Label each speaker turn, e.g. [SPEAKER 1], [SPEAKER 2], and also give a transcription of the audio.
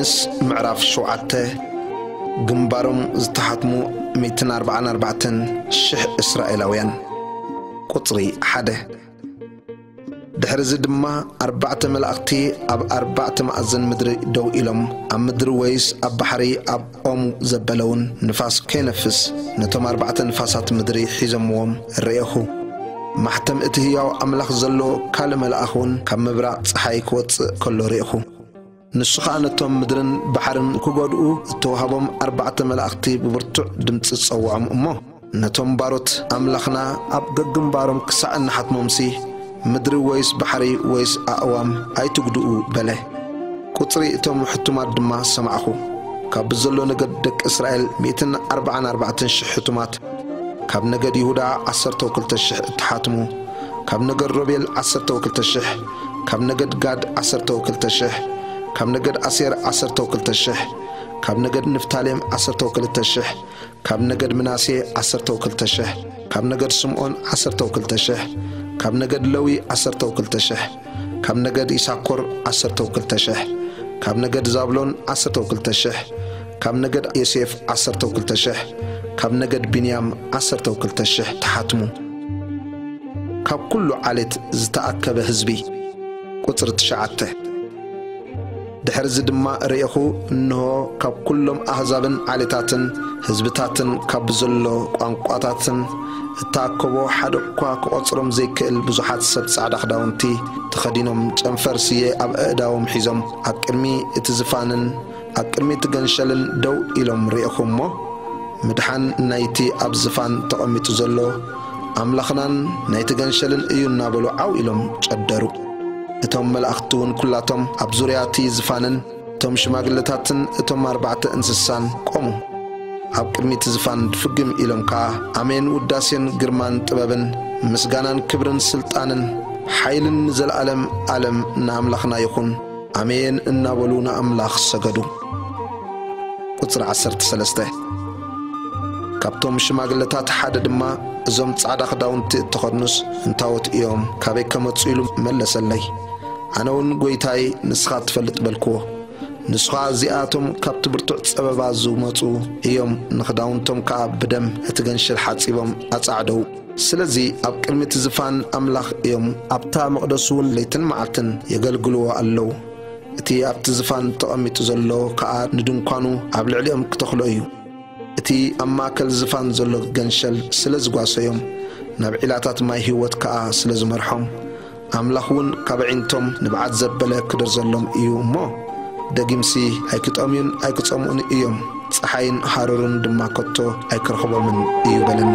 [SPEAKER 1] ዮሐንስ ምዕራፍ 7 ግንባሮም ዝተሓትሙ 144 ሽሕ እስራኤላውያን ቁጽሪ 1 ድሕርዚ ድማ 4 መላእኽቲ ኣብ 4 ማዕዘን ምድሪ ደው ኢሎም ኣብ ምድሪ ወይስ ኣብ ባሕሪ ኣብ ኦም ዘበለውን ንፋስ ከይነፍስ ነቶም 4 ንፋሳት ምድሪ ሒዘምዎም ርኤኹ ማሕተም እቲ ህያው ኣምላኽ ዘሎ ካልእ መልኣኽውን ካብ ምብራቕ ፀሓይ ክወፅእ ከሎ ርኤኹ ንሱ ኸኣ ነቶም ምድርን ባሕርን ክጎድኡ እተዋሃቦም 4 መላእኽቲ ብብርቱዕ ድምፂ ፀውዖም እሞ ነቶም ባሮት ኣምላኽና ኣብ ገግንባሮም ክሳዕ እናሓትሞምሲ ምድሪ ወይስ ባሕሪ ወይስ ኣእዋም ኣይትጉድኡ በለ ቁጽሪ እቶም ሕቱማት ድማ ሰማዕኹ ካብ ዘሎ ነገድ ደቂ እስራኤል 144 ሽሕ ሕቱማት ካብ ነገድ ይሁዳ 12,000 እተሓትሙ ካብ ነገድ ሮቤል 12,000 ካብ ነገድ ጋድ 12,000 ካብ ነገድ ኣሴር 12,000 ካብ ነገድ ንፍታሌም 12,000 ካብ ነገድ ምናሴ 12,000 ካብ ነገድ ስምዖን 12,000 ካብ ነገድ ለዊ 12,000 ካብ ነገድ ይሳኮር 12,000 ካብ ነገድ ዛብሎን 12,000 ካብ ነገድ ዮሴፍ 12,000 ካብ ነገድ ቢንያም 12,000 ተሓትሙ ካብ ኩሉ ዓሌት ዝተኣከበ ህዝቢ ቁጽሪ 9 ድሕርዚ ድማ ርኤኹ እንሆ ካብ ኩሎም ኣህዛብን ዓሌታትን ህዝብታትን ካብ ዘሎ ቋንቋታትን እተኣከቦ ሓደ እኳ ክቆጽሮም ዘይክእል ብዙሓት ሰብ ጻዕዳ ክዳውንቲ ተኸዲኖም ጨንፈር ስየ ኣብ ኣእዳዎም ሒዞም ኣብ ቅድሚ እቲ ዝፋንን ኣብ ቅድሚ እቲ ገንሸልን ደው ኢሎም ርኤኹ እሞ ምድሓን ናይቲ ኣብ ዝፋን ተቐሚጡ ዘሎ ኣምላኽናን ናይቲ ገንሸልን እዩ እናበሉ ዓው ኢሎም ጨደሩ እቶም መላእኽቲ እውን ኩላቶም ኣብ ዙርያ እቲ ዝፋንን እቶም ሽማግለታትን እቶም 4 እንስሳን ቆሙ ኣብ ቅድሚ እቲ ዝፋን ድፍግም ኢሎም ከዓ ኣሜን ውዳሴን ግርማን ጥበብን ምስጋናን ክብርን ስልጣንን ሓይልን ንዘለዓለም ዓለም ንኣምላኽና ይኹን ኣሜን እናበሉ ንኣምላኽ ሰገዱ ቁጽሪ 13 ካብቶም ሽማግለታት ሓደ ድማ እዞም ጻዕዳ ክዳውንቲ እተኸድኑስ እንታወት እዮም ካበይ ከመጹ ኢሉ መለሰለይ ኣነ እውን ጐይታይ ንስኻ ትፈልጥ በልክዎ ንስኻ እዚኣቶም ካብቲ ብርቱዕ ፀበባ ዝመፁ እዮም ንኽዳውንቶም ከዓ ብደም እቲ ገንሸል ሓፂቦም ኣጻዕደው ስለዚ ኣብ ቅድሚ እቲ ዝፋን ኣምላኽ እዮም ኣብታ መቕደሱ እውን ለይትን መዓልትን የገልግልዎ ኣለዉ እቲ ኣብቲ ዝፋን ተቐሚጡ ዘሎ ከዓ ንድንኳኑ ኣብ ልዕሊኦም ክተኽሎ እዩ እቲ ኣብ ማእከል ዝፋን ዘሎ ገንሸል ስለ ዝጓሰዮም ናብ ዒላታት ማይ ህይወት ከዓ ስለ ዝመርሖም ኣምላኽ እውን ካብ ዒንቶም ንብዓት ዘበለ ክድር ዘሎም እዩ እሞ ደጊምሲ ኣይክጠምዩን ኣይክፀምኡን እዮም ፀሓይን ሃሩርን ድማ ከቶ ኣይክረኽቦምን እዩ በለኒ